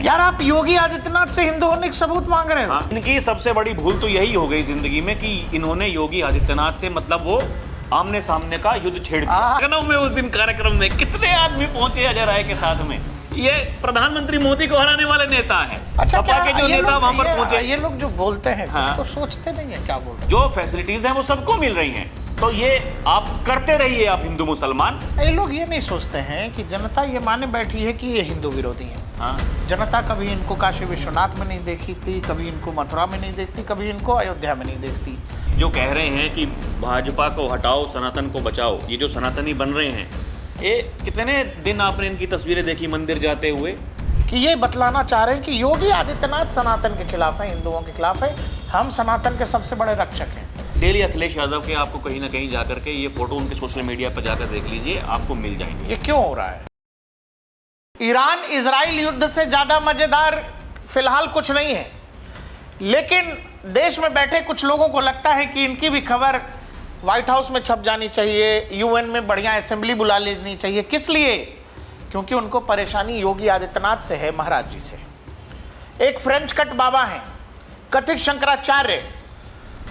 यार आप योगी आदित्यनाथ से हिंदू होने का सबूत मांग रहे हो। हाँ, इनकी सबसे बड़ी भूल तो यही हो गई जिंदगी में कि इन्होंने योगी आदित्यनाथ से मतलब वो आमने सामने का युद्ध छेड़ दिया। लखनऊ में उस दिन कार्यक्रम में कितने आदमी पहुंचे अजय राय के साथ में। ये प्रधानमंत्री मोदी को हराने वाले नेता हैं। अच्छा, सपा के जो नेता वहां पर पहुंचे, ये लोग जो बोलते हैं हाँ, तो सोचते नहीं है क्या बोलते। जो फैसिलिटीज हैं वो सबको मिल रही हैं, तो ये आप करते रहिए, आप हिंदू मुसलमान। ये लोग ये नहीं सोचते हैं कि जनता ये माने बैठी है कि ये हिंदू विरोधी है। हाँ। जनता कभी इनको काशी विश्वनाथ में नहीं देखी थी, कभी इनको मथुरा में नहीं देखती, कभी इनको अयोध्या में नहीं देखती। जो कह रहे हैं कि भाजपा को हटाओ सनातन को बचाओ, ये जो सनातनी बन रहे हैं, ये कितने दिन आपने इनकी तस्वीरें देखी मंदिर जाते हुए कि ये बतलाना चाह रहे हैं कि योगी आदित्यनाथ सनातन के खिलाफ है, हिंदुओं के खिलाफ है, हम सनातन के सबसे बड़े रक्षक हैं। डेली अखिलेश यादव के आपको कहीं ना कहीं जाकर के ये फोटो उनके सोशल मीडिया पर जाकर देख लीजिए, आपको मिल जाएंगे। ये क्यों हो रहा है? ईरान इजराइल युद्ध से ज्यादा मजेदार फिलहाल कुछ नहीं है, लेकिन देश में बैठे कुछ लोगों को लगता है कि इनकी भी खबर व्हाइट हाउस में छप जानी चाहिए, यूएन में बढ़िया असेंबली बुला लेनी चाहिए। किस लिए? क्योंकि उनको परेशानी योगी आदित्यनाथ से है, महाराज जी से। एक फ्रेंच कट बाबा हैं, कथित शंकराचार्य,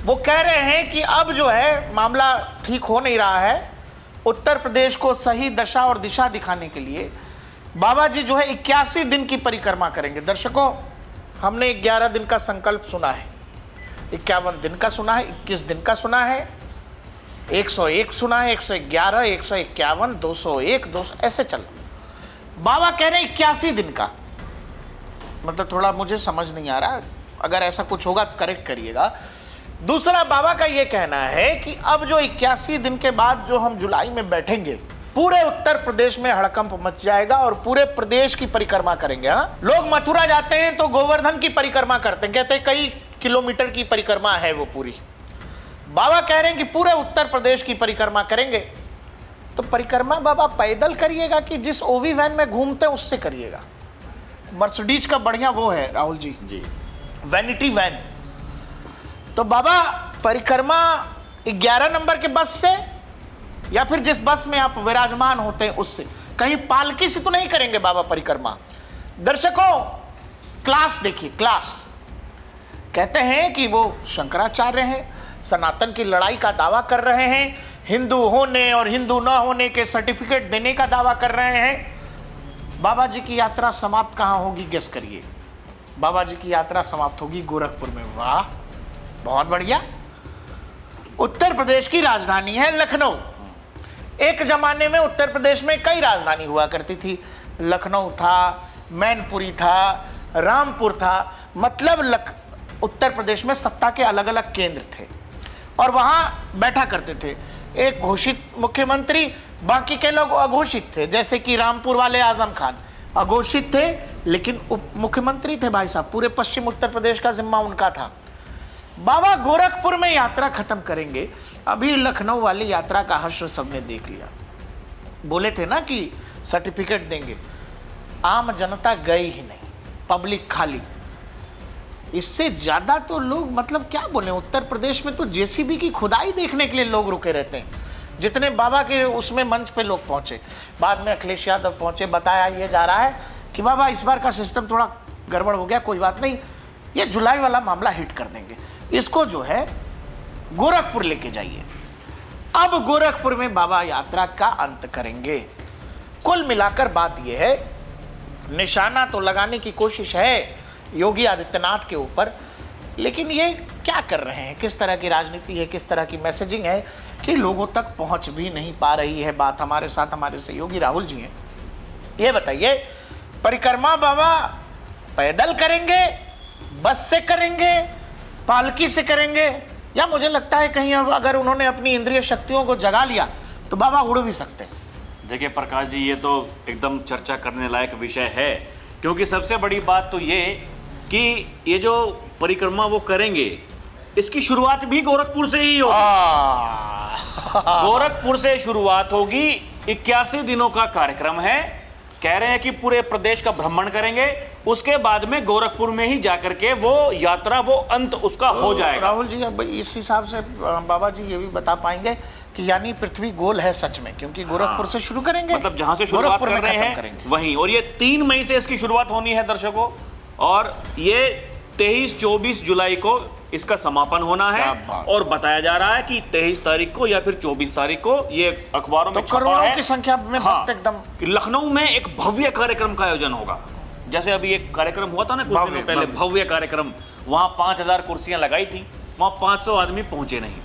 वो कह रहे हैं कि अब जो है मामला ठीक हो नहीं रहा है। उत्तर प्रदेश को सही दशा और दिशा दिखाने के लिए बाबा जी जो है 81 दिन की परिक्रमा करेंगे। दर्शकों, हमने 11 दिन का संकल्प सुना है, 51 दिन का सुना है, 21 दिन का सुना है, 101 सुना है, 111, 151, 201, 200 ऐसे चल। बाबा कह रहे हैं 81 दिन का, मतलब थोड़ा मुझे समझ नहीं आ रहा, अगर ऐसा कुछ होगा तो करेक्ट करिएगा। दूसरा, बाबा का ये कहना है कि अब जो 81 दिन के बाद जो हम जुलाई में बैठेंगे, पूरे उत्तर प्रदेश में हड़कंप मच जाएगा और पूरे प्रदेश की परिक्रमा करेंगे। हाँ, लोग मथुरा जाते हैं तो गोवर्धन की परिक्रमा करते हैं, कहते हैं कई किलोमीटर की परिक्रमा है वो पूरी। बाबा कह रहे हैं कि पूरे उत्तर प्रदेश की परिक्रमा करेंगे। तो परिक्रमा बाबा पैदल करिएगा कि जिस ओवी वैन में घूमते हैं उससे करिएगा? मर्सिडीज का बढ़िया वो है राहुल जी, वैनिटी वैन। तो बाबा परिक्रमा 11 नंबर के बस से या फिर जिस बस में आप विराजमान होते हैं उससे, कहीं पालकी से तो नहीं करेंगे बाबा परिक्रमा। दर्शकों, क्लास देखिए, क्लास। कहते हैं कि वो शंकराचार्य हैं, सनातन की लड़ाई का दावा कर रहे हैं, हिंदू होने और हिंदू न होने के सर्टिफिकेट देने का दावा कर रहे हैं। बाबा जी की यात्रा समाप्त कहाँ होगी? गेस करिए। बाबा जी की यात्रा समाप्त होगी गोरखपुर में। वाह, बहुत बढ़िया। उत्तर प्रदेश की राजधानी है लखनऊ। एक जमाने में उत्तर प्रदेश में कई राजधानी हुआ करती थी। लखनऊ था, मैनपुरी था, रामपुर था, मतलब उत्तर प्रदेश में सत्ता के अलग अलग केंद्र थे और वहां बैठा करते थे एक घोषित मुख्यमंत्री, बाकी के लोग अघोषित थे। जैसे कि रामपुर वाले आजम खान अघोषित थे लेकिन उप मुख्यमंत्री थे भाई साहब, पूरे पश्चिम उत्तर प्रदेश का जिम्मा उनका था। बाबा गोरखपुर में यात्रा खत्म करेंगे। अभी लखनऊ वाली यात्रा का हश्र सबने देख लिया। बोले थे ना कि सर्टिफिकेट देंगे, आम जनता गई ही नहीं, पब्लिक खाली। इससे ज्यादा तो लोग, मतलब क्या बोले, उत्तर प्रदेश में तो जेसीबी की खुदाई देखने के लिए लोग रुके रहते हैं। जितने बाबा के उसमें मंच पे लोग पहुंचे, बाद में अखिलेश यादव पहुंचे, बताया ये जा रहा है कि बाबा इस बार का सिस्टम थोड़ा गड़बड़ हो गया, कोई बात नहीं, ये जुलाई वाला मामला हिट कर देंगे, इसको जो है गोरखपुर लेके जाइए। अब गोरखपुर में बाबा यात्रा का अंत करेंगे। कुल मिलाकर बात यह है, निशाना तो लगाने की कोशिश है योगी आदित्यनाथ के ऊपर, लेकिन ये क्या कर रहे हैं, किस तरह की राजनीति है, किस तरह की मैसेजिंग है कि लोगों तक पहुंच भी नहीं पा रही है बात। हमारे साथ हमारे सहयोगी राहुल जी हैं। ये बताइए, परिक्रमा बाबा पैदल करेंगे, बस से करेंगे, पालकी से करेंगे, या मुझे लगता है कहीं अब अगर उन्होंने अपनी इंद्रिय शक्तियों को जगा लिया तो बाबा उड़ भी सकते हैं। देखिए प्रकाश जी, ये तो एकदम चर्चा करने लायक विषय है, क्योंकि सबसे बड़ी बात तो ये कि ये जो परिक्रमा वो करेंगे, इसकी शुरुआत भी गोरखपुर से ही होगी। गोरखपुर से शुरुआत होगी। 81 दिनों का कार्यक्रम है। कह रहे हैं कि पूरे प्रदेश का भ्रमण करेंगे, उसके बाद में गोरखपुर में ही जाकर के वो यात्रा, वो अंत उसका हो जाएगा। राहुल जी, अब इस हिसाब से बाबा जी ये भी बता पाएंगे कि यानी पृथ्वी गोल है सच में, क्योंकि गोरखपुर से शुरू करेंगे, मतलब जहां से शुरुआत गोरखपुर कर में रहे खत्म हैं करेंगे। वहीं, और ये 3 मई से इसकी शुरुआत होनी है दर्शकों, और ये 23-24 जुलाई को इसका समापन होना है। क्या बात। और बताया जा रहा है कि 23 तारीख को या फिर 24 तारीख को, ये अखबारों में तो छपा करोड़ों है की संख्या में भक्त एकदम कि लखनऊ में एक भव्य कार्यक्रम का आयोजन होगा। जैसे अभी एक कार्यक्रम हुआ था ना कुछ दिनों पहले, भव्य कार्यक्रम, वहां 5000 कुर्सियां लगाई थी, वहां 500 आदमी पहुंचे नहीं।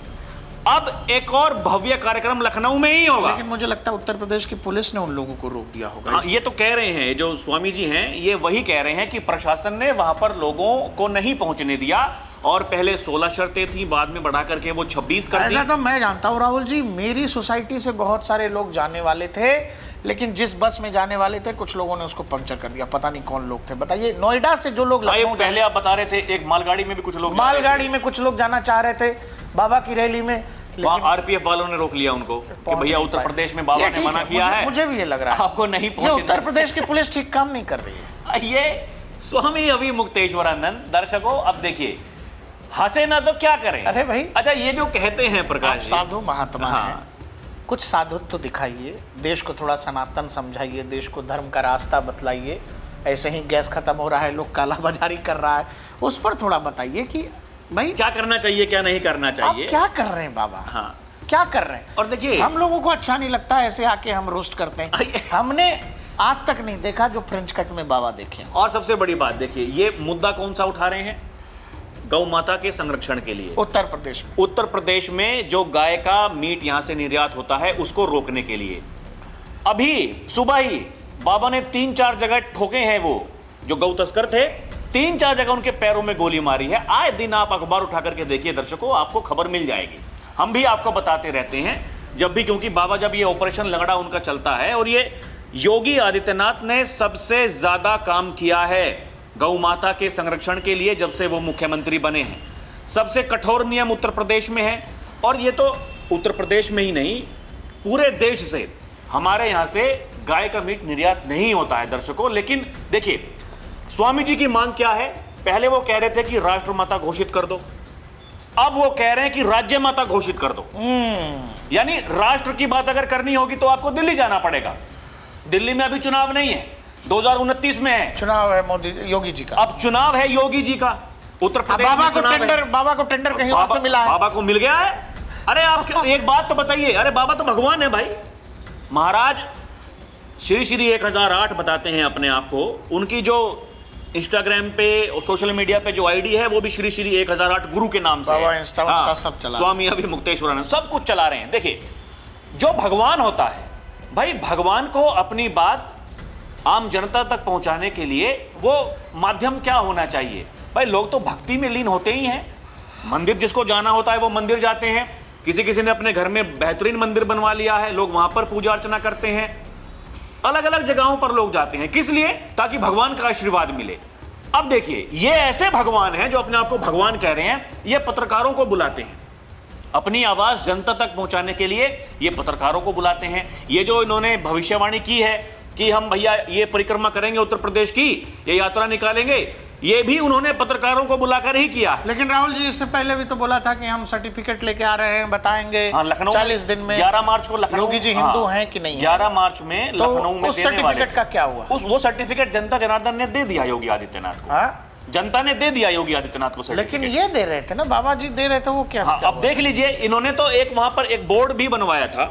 अब एक और भव्य कार्यक्रम लखनऊ में ही होगा। लेकिन मुझे लगता है उत्तर प्रदेश की पुलिस ने उन लोगों को रोक दिया होगा। हाँ, ये तो कह रहे हैं, जो स्वामी जी हैं ये वही कह रहे हैं कि प्रशासन ने वहां पर लोगों को नहीं पहुंचने दिया, और पहले 16 शर्तें थी, बाद में बढ़ा करके वो 26 कर दी। ऐसा तो मैं जानता हूँ राहुल जी, मेरी सोसाइटी से बहुत सारे लोग जाने वाले थे, लेकिन जिस बस में जाने वाले थे कुछ लोगों ने उसको पंक्चर कर दिया, पता नहीं कौन लोग थे। बताइए, नोएडा से जो लोग लखनऊ पहले आप बता रहे थे एक मालगाड़ी में भी कुछ लोग, मालगाड़ी में कुछ लोग जाना चाह रहे थे बाबा की रैली में, वहाँ आरपीएफ वालों ने रोक लिया उनको कि भैया उत्तर प्रदेश में बाबा ने मना किया है। मुझे भी ये लग रहा है आपको नहीं पहुंचना। उत्तर प्रदेश की पुलिस ठीक काम नहीं कर रही है। ये स्वामी अभी मुक्तेश्वरानंद, दर्शकों अब देखिए, हंसे ना तो क्या करें। अरे भाई, अच्छा, ये जो कहते हैं प्रकाश जी, साधु महात्मा हाँ। हैं, कुछ साधुत्व तो दिखाइए, देश को थोड़ा सनातन समझाइए, देश को धर्म का रास्ता बतलाइए। ऐसे ही गैस खत्म हो रहा है, लोग काला बाजारी कर रहा है, उस पर थोड़ा बताइए कि भाई क्या करना चाहिए क्या नहीं करना चाहिए। आप क्या कर रहे हैं बाबा, हाँ, क्या कर रहे हैं। और देखिए, हम लोगों को अच्छा नहीं लगता ऐसे आके हम रोस्ट करते हैं। हमने आज तक नहीं देखा जो फ्रेंच कट में बाबा देखे। और सबसे बड़ी बात देखिए, ये मुद्दा कौन सा उठा रहे हैं, गौ माता के संरक्षण के लिए। उत्तर प्रदेश में, उत्तर प्रदेश में जो गाय का मीट यहां से निर्यात होता है उसको रोकने के लिए अभी सुबह ही बाबा ने 3-4 जगह ठोके हैं। वो जो गौ तस्कर थे, 3-4 जगह उनके पैरों में गोली मारी है। आए दिन आप अखबार उठा करके देखिए दर्शकों, आपको खबर मिल जाएगी। हम भी आपको बताते रहते हैं जब भी, क्योंकि बाबा जब ये ऑपरेशन लंगड़ा उनका चलता है, और ये योगी आदित्यनाथ ने सबसे ज्यादा काम किया है गौ माता के संरक्षण के लिए जब से वो मुख्यमंत्री बने हैं। सबसे कठोर नियम उत्तर प्रदेश में है, और ये तो उत्तर प्रदेश में ही नहीं, पूरे देश से हमारे यहाँ से गाय का मीट निर्यात नहीं होता है दर्शकों। लेकिन देखिए, स्वामी जी की मांग क्या है, पहले वो कह रहे थे कि राष्ट्रमाता घोषित कर दो, अब वो कह रहे हैं कि राज्य माता घोषित कर दो। यानी राष्ट्र की बात अगर करनी होगी तो आपको दिल्ली जाना पड़ेगा। दिल्ली में अभी चुनाव नहीं है, 2029 में है चुनाव है मोदी योगी जी का। अब चुनाव है योगी जी का उत्तर प्रदेश में। बाबा को टेंडर कहीं और से मिला है, बाबा को मिल गया है। अरे आप एक बात तो बताइए, अरे बाबा तो भगवान है भाई। महाराज श्री श्री 1008 बताते हैं अपने आप को। उनकी जो इंस्टाग्राम पे और सोशल मीडिया पे जो आईडी है वो भी श्री श्री 1008 गुरु के नाम से बाबा है। इंस्टा हाँ, सब चला, स्वामी अभी मुक्तेश्वरानंद सब कुछ चला रहे हैं। देखिए, जो भगवान होता है भाई, भगवान को अपनी बात आम जनता तक पहुंचाने के लिए वो माध्यम क्या होना चाहिए भाई। लोग तो भक्ति में लीन होते ही हैं। मंदिर जिसको जाना होता है वो मंदिर जाते हैं, किसी ने अपने घर में बेहतरीन मंदिर बनवा लिया है, लोग वहां पर पूजा अर्चना करते हैं। अलग अलग जगहों पर लोग जाते हैं, किस लिए, ताकि भगवान का आशीर्वाद मिले। अब देखिए, ये ऐसे भगवान हैं जो अपने आप को भगवान कह रहे हैं, ये पत्रकारों को बुलाते हैं अपनी आवाज जनता तक पहुंचाने के लिए, ये पत्रकारों को बुलाते हैं। ये जो इन्होंने भविष्यवाणी की है कि हम भैया ये परिक्रमा करेंगे उत्तर प्रदेश की, ये यात्रा निकालेंगे, ये भी उन्होंने पत्रकारों को बुलाकर ही किया। लेकिन राहुल जी इससे पहले भी तो बोला था कि हम सर्टिफिकेट लेके आ रहे हैं, बताएंगे। हाँ, लखनऊ 40 दिन में 11 मार्च को लखनऊ, योगी जी हिंदू हैं कि नहीं है? 11 मार्च में तो लखनऊ में उस देने वाले सर्टिफिकेट का क्या हुआ? वो सर्टिफिकेट जनता जनार्दन ने दे दिया योगी आदित्यनाथ को। हाँ? जनता ने दे दिया योगी आदित्यनाथ को लेकिन सर्टिफिकेट। ये दे रहे थे ना, बाबा जी दे रहे थे, वो क्या? हाँ, अब देख लीजिए, इन्होंने तो एक वहां पर एक बोर्ड भी बनवाया था,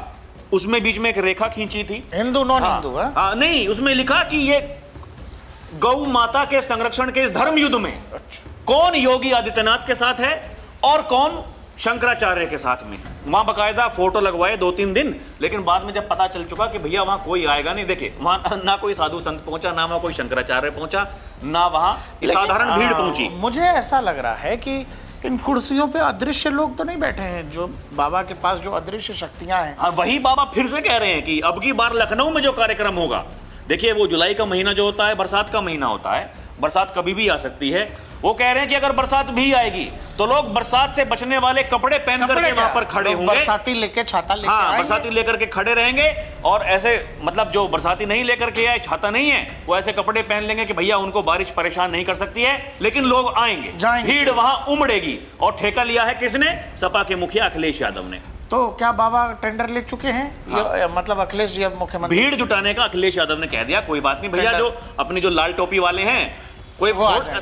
उसमें बीच में एक रेखा खींची थी, हिंदू नॉन हिंदू। हाँ, नहीं, उसमें लिखा कि ये गौ माता के संरक्षण के इस धर्म युद्ध में कौन योगी आदित्यनाथ के साथ है और कौन शंकराचार्य के साथ में। वहां बकायदा फोटो लगवाए 2-3 दिन, लेकिन बाद में जब पता चल चुका कि भैया वहां कोई आएगा नहीं। देखिए, वहां ना कोई साधु संत पहुंचा, ना वहां कोई शंकराचार्य पहुंचा, ना वहां साधारण भीड़ पहुंची। मुझे ऐसा लग रहा है कि इन कुर्सियों पे अदृश्य लोग तो नहीं बैठे हैं, जो बाबा के पास जो अदृश्य शक्तियां हैं। हाँ, वही बाबा फिर से कह रहे हैं कि अब की बार लखनऊ में जो कार्यक्रम होगा, देखिए वो जुलाई का महीना जो होता है बरसात का महीना होता है, बरसात कभी भी आ सकती है। वो कह रहे हैं कि अगर बरसात भी आएगी तो लोग बरसात से बचने वाले कपड़े पहन करके वहां पर खड़े होंगे, बरसाती लेके छाता लेके हाँ, आएंगे। बरसाती लेकर के खड़े रहेंगे। और ऐसे मतलब जो बरसाती नहीं लेकर के आए, छाता नहीं है, वो ऐसे कपड़े पहन लेंगे कि भैया उनको बारिश परेशान नहीं कर सकती है, लेकिन लोग आएंगे, भीड़ वहां उमड़ेगी। और ठेका लिया है किसने? सपा के मुखिया अखिलेश यादव ने। तो क्या बाबा टेंडर ले चुके हैं? मतलब अखिलेश जी अब मुख्यमंत्री भीड़ जुटाने का अखिलेश यादव ने कह दिया, कोई बात नहीं भैया, जो अपनी जो लाल टोपी वाले हैं, कोई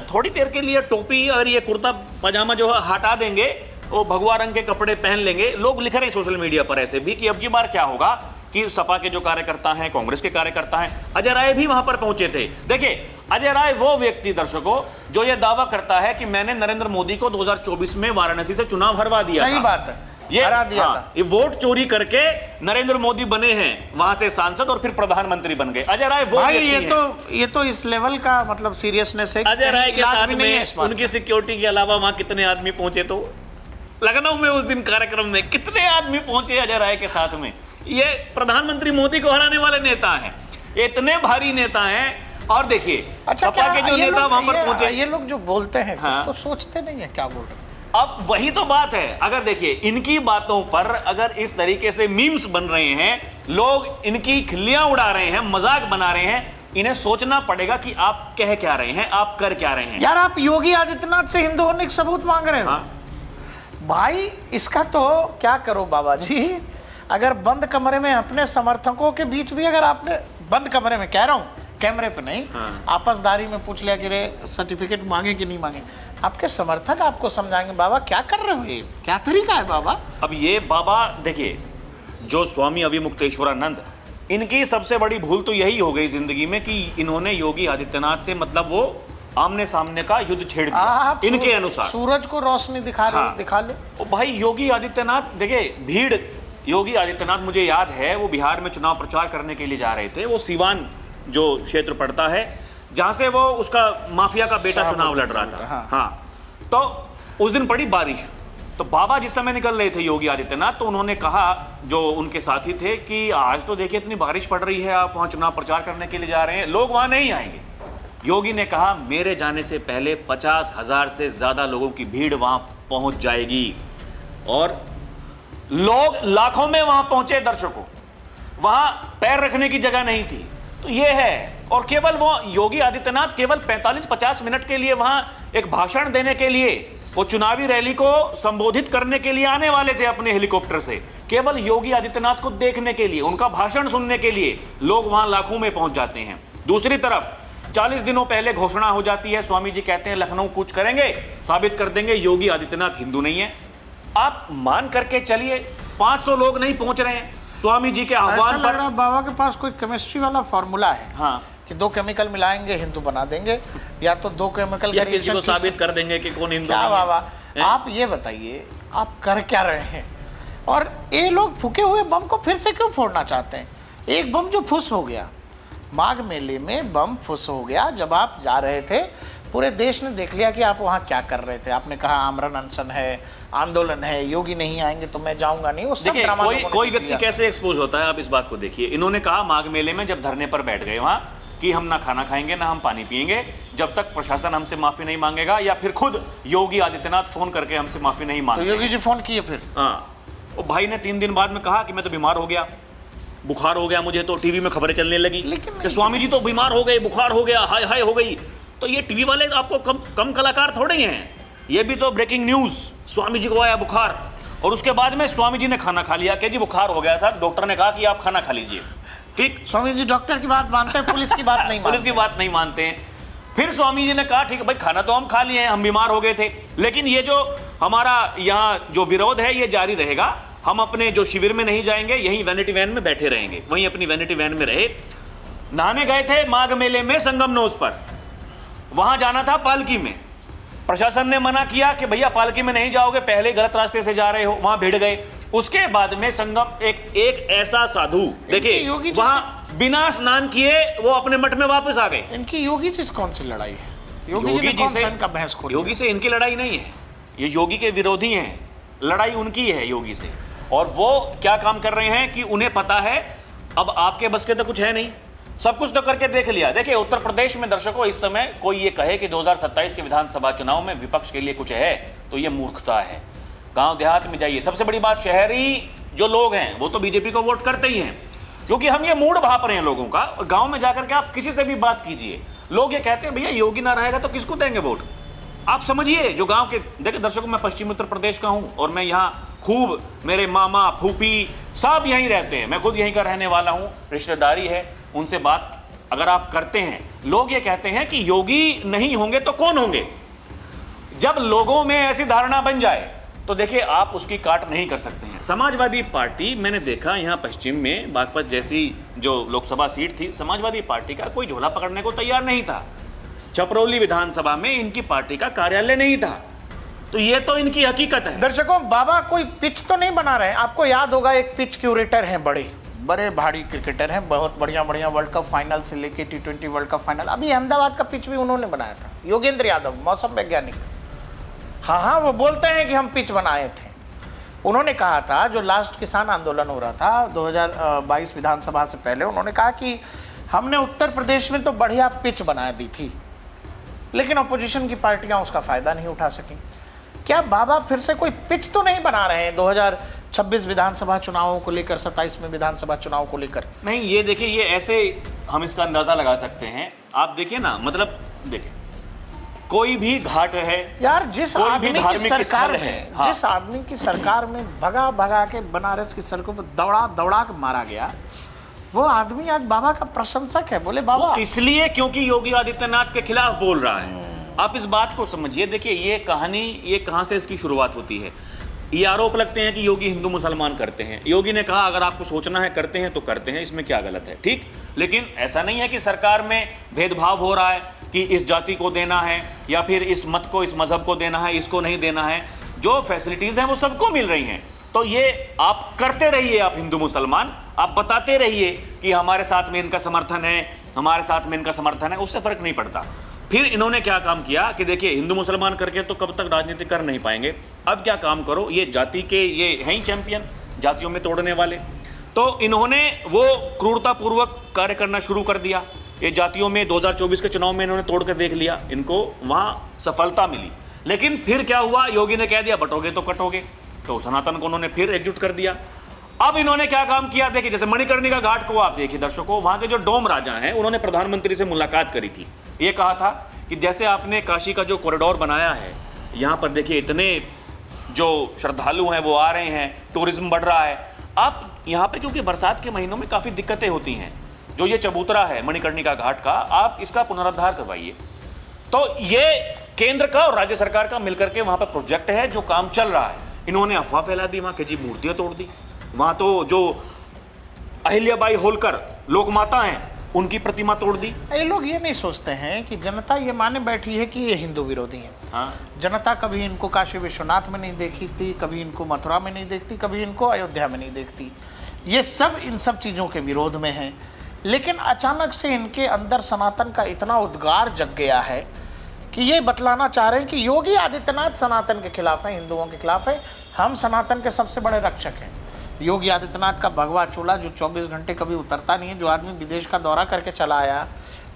थोड़ी देर के लिए टोपी और ये कुर्ता पजामा जो है हटा देंगे, वो भगवा रंग के कपड़े पहन लेंगे। लोग लिख रहे हैं सोशल मीडिया पर ऐसे भी कि अब की बार क्या होगा कि सपा के जो कार्यकर्ता हैं, कांग्रेस के कार्यकर्ता हैं, अजय राय भी वहां पर पहुंचे थे। देखिए, अजय राय वो व्यक्ति दर्शकों जो ये दावा करता है कि मैंने नरेंद्र मोदी को 2024 में वाराणसी से चुनाव हरवा दिया। सही बात है, हरा दिया था। ये वोट चोरी करके नरेंद्र मोदी बने हैं वहां से सांसद और फिर प्रधानमंत्री बन गए। अजय राय वो भाई ये तो इस लेवल का मतलब सीरियसनेस है। अजय राय के साथ में उनकी सिक्योरिटी के अलावा वहां कितने आदमी पहुंचे, तो लखनऊ में उस दिन कार्यक्रम में कितने आदमी पहुंचे अजय राय के साथ में। ये प्रधानमंत्री मोदी को हराने वाले नेता हैं, इतने भारी नेता हैं। और देखिए, अच्छा, सपा के जो नेता वहां पर पहुंचे, ये लोग जो बोलते हैं हाँ, तो सोचते नहीं है क्या बोल रहे हैं। अब वही तो बात है। अगर देखिए, इनकी बातों पर अगर इस तरीके से मीम्स बन रहे हैं, लोग इनकी खिल्लियां उड़ा रहे हैं, मजाक बना रहे हैं, इन्हें सोचना पड़ेगा कि आप कह क्या रहे हैं, आप कर क्या रहे हैं। यार, आप योगी आदित्यनाथ से हिंदू होने के सबूत मांग रहे हो। हाँ? भाई इसका तो क्या करो बाबा जी, अगर बंद कमरे में अपने समर्थकों के बीच भी अगर आपने बंद कमरे में, कह रहा हूं कैमरे पे नहीं, हाँ, आपसदारी में पूछ लिया कि रे सर्टिफिकेट मांगे कि नहीं मांगे, आपके समर्थक आपको समझाएंगे बाबा क्या कर रहे हो, ये क्या तरीका है बाबा। अब ये बाबा देखिए, जो स्वामी अविमुक्तेश्वरानंद, इनकी सबसे बड़ी भूल तो यही हो गई जिंदगी में कि इन्होंने योगी आदित्यनाथ से मतलब वो आमने सामने का युद्ध छेड़ दिया इनके अनुसार। सूरज को रोशनी दिखा रहे, हाँ, दिखा लो। ओ भाई, योगी आदित्यनाथ देखिए, भीड़, योगी आदित्यनाथ मुझे याद है वो बिहार में चुनाव प्रचार करने के लिए जा रहे थे। वो सीवान जो क्षेत्र पड़ता है जहां से वो उसका माफिया का बेटा चुनाव लड़ रहा था। हाँ, तो उस दिन पड़ी बारिश, तो बाबा जिस समय निकल रहे थे योगी आदित्यनाथ, तो उन्होंने कहा, जो उनके साथी थे, कि आज तो देखिए इतनी बारिश पड़ रही है, आप वहां चुनाव प्रचार करने के लिए जा रहे हैं, लोग वहां नहीं आएंगे। योगी ने कहा मेरे जाने से पहले 50,000 से ज्यादा लोगों की भीड़ वहां पहुंच जाएगी, और लोग लाखों में वहां पहुंचे। दर्शकों, वहां पैर रखने की जगह नहीं थी। तो ये है, और केवल वो योगी आदित्यनाथ केवल 45-50 मिनट के लिए वहां एक भाषण देने के लिए, वो चुनावी रैली को संबोधित करने के लिए आने वाले थे अपने हेलीकॉप्टर से, केवल योगी आदित्यनाथ को देखने के लिए, उनका भाषण सुनने के लिए लोग वहां लाखों में पहुंच जाते हैं। दूसरी तरफ 40 दिनों पहले घोषणा हो जाती है, स्वामी जी कहते हैं लखनऊ कूच करेंगे, साबित कर देंगे योगी आदित्यनाथ हिंदू नहीं है। आप मान करके चलिए 500 लोग नहीं पहुंच रहे हैं स्वामी जी के आह्वान पर। बाबा के पास कोई केमिस्ट्री वाला फॉर्मूला है, हाँ, कि 2 केमिकल मिलाएंगे हिंदू बना देंगे, या तो 2 केमिकल या किसी को साबित कर देंगे कि कौन हिंदू। क्या बाबा, आप ये बताइए आप कर क्या रहे हैं। और ये लोग फूके हुए बम को फिर से क्यों फोड़ना चाहते हैं? एक बम जो फुस हो गया, माघ मेले में बम फुस हो गया, जब आप जा रहे थे पूरे देश ने देख लिया कि आप वहाँ क्या कर रहे थे। आपने कहा आमरण अनशन है, आंदोलन है, योगी नहीं आएंगे तो मैं जाऊंगा नहीं। वो सब ड्रामा कोई व्यक्ति कैसे एक्सपोज होता है, आप इस बात को देखिए। इन्होंने कहा माघ मेले में जब धरने पर बैठ गए वहाँ कि हम ना खाना खाएंगे ना हम पानी पिएंगे जब तक प्रशासन हमसे माफी नहीं मांगेगा, या फिर खुद योगी आदित्यनाथ फोन करके हमसे माफी नहीं मांगे। तो योगी जी फोन किए फिर? हाँ, वो भाई ने 3 दिन बाद में कहा कि मैं तो बीमार हो गया, बुखार हो गया मुझे, तो टीवी में खबरें चलने लगी कि स्वामी जी तो बीमार हो गए, बुखार हो गया, हाय हाय हो गई। तो ये टीवी वाले आपको कम कलाकार थोड़े ही हैं, ये भी तो ब्रेकिंग न्यूज, स्वामी जी को आया बुखार, और उसके बाद में स्वामी जी ने खाना खा लिया कि जी बुखार हो गया था, डॉक्टर ने कहा कि आप खाना खा लीजिए। ठीक, स्वामी जी डॉक्टर की बात मानते हैं, पुलिस की बात नहीं मानते। पुलिस की बात नहीं मानते हैं। फिर स्वामी जी ने कहा ठीक है भाई, खाना तो हम खा लिए हैं, हम बीमार हो गए थे, लेकिन ये जो हमारा यहाँ जो विरोध है ये जारी रहेगा, हम अपने जो शिविर में नहीं जाएंगे, यहीं वैनिटी वैन में बैठे रहेंगे। वहीं अपनी वैनिटी वैन में रहे। नहाने गए थे माघ मेले में संगम नोज पर, वहां जाना था पालकी में, प्रशासन ने मना किया कि भैया पालकी में नहीं जाओगे, पहले गलत रास्ते से जा रहे हो, वहां भिड़ गए। उसके बाद में संगम एक ऐसा साधु, देखिए वहां बिना स्नान किए वो अपने मठ में वापस आ गए। इनकी योगी जी से कौन सी लड़ाई है? योगी जी से इनका बहस खोल, योगी से इनकी लड़ाई नहीं है, ये योगी के विरोधी हैं, लड़ाई उनकी है योगी से। और वो क्या काम कर रहे हैं कि उन्हें पता है अब आपके बस के तो कुछ है नहीं, सब कुछ तो करके देख लिया। देखिए उत्तर प्रदेश में दर्शकों, इस समय कोई ये कहे कि 2027 के विधानसभा चुनाव में विपक्ष के लिए कुछ है तो ये मूर्खता है। गांव देहात में जाइए, सबसे बड़ी बात, शहरी जो लोग हैं वो तो बीजेपी को वोट करते ही हैं, क्योंकि हम ये मूड भाप रहे हैं लोगों का। और गांव में जाकर के आप किसी से भी बात कीजिए, लोग ये कहते हैं भैया योगी ना रहेगा तो किसको देंगे वोट। आप समझिए जो गांव के, देखिए दर्शकों, मैं पश्चिमी उत्तर प्रदेश का हूं और मैं यहाँ खूब मेरे मामा फूफी सब यहीं रहते हैं, मैं खुद यहीं का रहने वाला हूं, रिश्तेदारी है, उनसे बात अगर आप करते हैं, लोग ये कहते हैं कि योगी नहीं होंगे तो कौन होंगे। जब लोगों में ऐसी धारणा बन जाए तो देखिए आप उसकी काट नहीं कर सकते हैं। समाजवादी पार्टी, मैंने देखा यहाँ पश्चिम में बागपत जैसी जो लोकसभा सीट थी, समाजवादी पार्टी का कोई झोला पकड़ने को तैयार नहीं था। छपरौली विधानसभा में इनकी पार्टी का कार्यालय नहीं था। तो ये तो इनकी हकीकत है। दर्शकों, बाबा कोई पिच तो नहीं बना रहे हैं। आपको याद होगा एक पिच क्यूरेटर हैं, बड़े भारी क्रिकेटर हैं, बहुत बढ़िया वर्ल्ड कप फाइनल से लेके T20 वर्ल्ड कप फाइनल। अभी अहमदाबाद का पिच भी उन्होंने बनाया था, योगेंद्र यादव, मौसम वैज्ञानिक। हाँ, वो बोलते हैं कि हम पिच बनाए थे। उन्होंने कहा था, जो लास्ट किसान आंदोलन हो रहा था 2022 विधानसभा से पहले, उन्होंने कहा कि हमने उत्तर प्रदेश में तो बढ़िया पिच बना दी थी, लेकिन अपोजिशन की पार्टियां उसका फायदा नहीं उठा सकी। क्या बाबा फिर से कोई पिच तो नहीं बना रहे हैं 2026 विधानसभा चुनावों को लेकर, 27 में विधानसभा चुनाव को लेकर? नहीं, ये देखिए, ये ऐसे हम इसका अंदाजा लगा सकते हैं। आप देखिए ना, मतलब देखिए, कोई भी घाट है यार, जिस आदमी की सरकार है, में, हाँ। जिस आदमी की सरकार में भगा के बनारस की सड़कों पर दौड़ा के मारा गया, वो आदमी आज बाबा का प्रशंसक है। बोले बाबा इसलिए क्योंकि योगी आदित्यनाथ के खिलाफ बोल रहा है। आप इस बात को समझिए। देखिए, ये कहानी, ये कहां से इसकी शुरुआत होती है। ये आरोप लगते हैं कि योगी हिंदू मुसलमान करते हैं। योगी ने कहा अगर आपको सोचना है करते हैं तो करते हैं, इसमें क्या गलत है, ठीक। लेकिन ऐसा नहीं है कि सरकार में भेदभाव हो रहा है कि इस जाति को देना है या फिर इस मत को, इस मजहब को देना है, इसको नहीं देना है। जो फैसिलिटीज हैं वो सबको मिल रही हैं। तो ये आप करते रहिए, आप हिंदू मुसलमान, आप बताते रहिए कि हमारे साथ में इनका समर्थन है, हमारे साथ में इनका समर्थन है, उससे फर्क नहीं पड़ता। फिर इन्होंने क्या काम किया कि देखिए, हिंदू मुसलमान करके तो कब तक राजनीति कर नहीं पाएंगे, अब क्या काम करो, ये जाति के, ये हैं ही चैंपियन, जातियों में तोड़ने वाले। तो इन्होंने वो क्रूरतापूर्वक कार्य करना शुरू कर दिया। ये जातियों में 2024 के चुनाव में इन्होंने तोड़ कर देख लिया, इनको वहाँ सफलता मिली। लेकिन फिर क्या हुआ, योगी ने कह दिया बटोगे तो कटोगे, तो सनातन को उन्होंने फिर एकजुट कर दिया। अब इन्होंने क्या काम किया, देखिए, जैसे मणिकर्णिका घाट को आप देखिए दर्शकों, वहाँ के जो डोम राजा हैं, उन्होंने प्रधानमंत्री से मुलाकात करी थी। ये कहा था कि जैसे आपने काशी का जो कॉरिडोर बनाया है, यहाँ पर देखिए इतने जो श्रद्धालु हैं वो आ रहे हैं, टूरिज्म बढ़ रहा है। आप यहाँ पे, क्योंकि बरसात के महीनों में काफ़ी दिक्कतें होती हैं, जो ये चबूतरा है मणिकर्णिका घाट का, आप इसका पुनरुद्धार करवाइए। तो ये केंद्र का और राज्य सरकार का मिलकर के वहाँ पर प्रोजेक्ट है जो काम चल रहा है। इन्होंने अफवाह फैला दी, वहाँ के जी मूर्तियाँ तोड़ दी। वहाँ तो जो अहिल्याबाई होलकर लोकमाता हैं, उनकी प्रतिमा तोड़ दी। ये लोग ये नहीं सोचते हैं कि जनता ये माने बैठी है कि ये हिंदू विरोधी हैं। हाँ। जनता कभी इनको काशी विश्वनाथ में नहीं देखी थी, कभी इनको मथुरा में नहीं देखती, कभी इनको अयोध्या में नहीं देखती। ये सब इन सब चीज़ों के विरोध में हैं। लेकिन अचानक से इनके अंदर सनातन का इतना उद्गार जग गया है कि ये बतलाना चाह रहे हैं कि योगी आदित्यनाथ सनातन के खिलाफ हैं, हिंदुओं के खिलाफ है, हम सनातन के सबसे बड़े रक्षक हैं। योगी आदित्यनाथ का भगवा चोला जो 24 घंटे कभी उतरता नहीं है, जो आदमी विदेश का दौरा करके चला आया,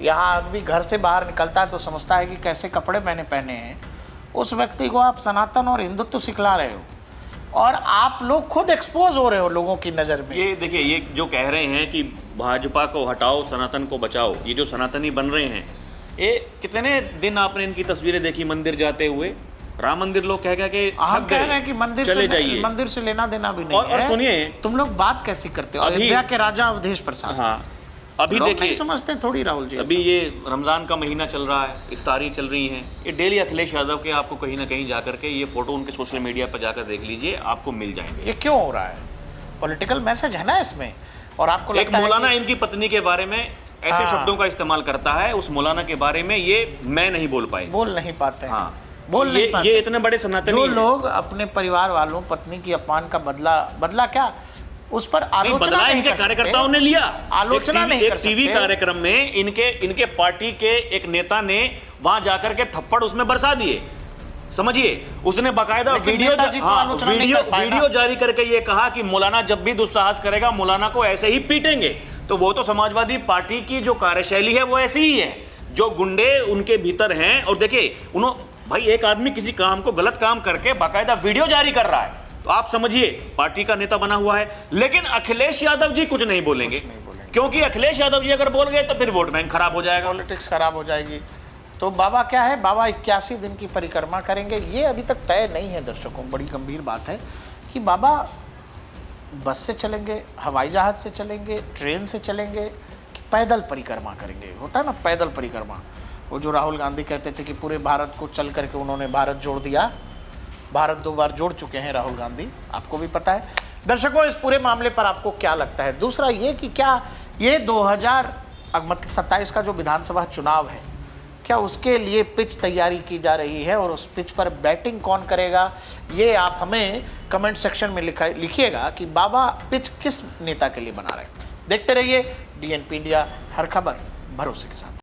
यहाँ आदमी घर से बाहर निकलता है तो समझता है कि कैसे कपड़े मैंने पहने हैं, उस व्यक्ति को आप सनातन और हिंदुत्व सिखला रहे हो और आप लोग खुद एक्सपोज हो रहे हो लोगों की नज़र में। ये देखिए, ये जो कह रहे हैं कि भाजपा को हटाओ, सनातन को बचाओ, ये जो सनातनी बन रहे हैं, ये कितने दिन आपने इनकी तस्वीरें देखी मंदिर जाते हुए। राम मंदिर लोग कह के हम कह रहे हैं कि मंदिर चले से जाइए, मंदिर से लेना देना भी नहीं और है। सुनिए, तुम लोग बात कैसी करते हो, अयोध्या के राजा अवधेश प्रसाद। हाँ, अभी लोग देखिए, नहीं समझते थोड़ी राहुल जी। अभी ये रमजान का महीना चल रहा है, इफ्तारी चल रही है, ये डेली अखिलेश यादव के आपको कहीं ना कहीं जाकर के ये फोटो उनके सोशल मीडिया पर जाकर देख लीजिए, आपको मिल जाएंगे। ये क्यों हो रहा है? पॉलिटिकल मैसेज है ना इसमें। और आपको एक मौलाना इनकी पत्नी के बारे में ऐसे शब्दों का इस्तेमाल करता है, उस मौलाना के बारे में ये मैं नहीं बोल नहीं पाते। हाँ, ये इतने बड़े सनातनी जो लोग अपने परिवार वालों, पत्नी की अपमान का बदला क्या, उस पर आलोचना नहीं इनके कर सकते। कार्यकर्ताओं ने लिया। आलोचना नहीं कर सकते। टीवी कार्यक्रम में इनके पार्टी के एक नेता ने वहां जाकर के थप्पड़ उसमें बरसा दिए, समझिए। उसने बाकायदा वीडियो जारी करके ये कहा कि मौलाना जब भी दुस्साहस करेगा, मौलाना को ऐसे ही पीटेंगे। तो वो तो समाजवादी पार्टी की जो कार्यशैली है वो ऐसी ही है, जो गुंडे उनके भीतर हैं। और देखिए, भाई एक आदमी किसी काम को, गलत काम करके बाकायदा वीडियो जारी कर रहा है, तो आप समझिए पार्टी का नेता बना हुआ है। लेकिन अखिलेश यादव जी कुछ नहीं बोलेंगे, क्योंकि अखिलेश यादव जी अगर बोल गए तो फिर वोट बैंक खराब हो जाएगा, पॉलिटिक्स खराब हो जाएगी। तो बाबा क्या है, बाबा 81 दिन की परिक्रमा करेंगे, ये अभी तक तय नहीं है दर्शकों। बड़ी गंभीर बात है कि बाबा बस से चलेंगे, हवाई जहाज से चलेंगे, ट्रेन से चलेंगे, कि पैदल परिक्रमा करेंगे। होता है ना पैदल परिक्रमा, वो जो राहुल गांधी कहते थे कि पूरे भारत को चल करके उन्होंने भारत जोड़ दिया। भारत 2 बार जोड़ चुके हैं राहुल गांधी, आपको भी पता है। दर्शकों, इस पूरे मामले पर आपको क्या लगता है? दूसरा ये कि क्या ये 2027 का जो विधानसभा चुनाव है, क्या उसके लिए पिच तैयारी की जा रही है और उस पिच पर बैटिंग कौन करेगा? ये आप हमें कमेंट सेक्शन में लिखिएगा कि बाबा पिच किस नेता के लिए बना रहे हैं। देखते रहिए DNP इंडिया, हर खबर भरोसे के साथ।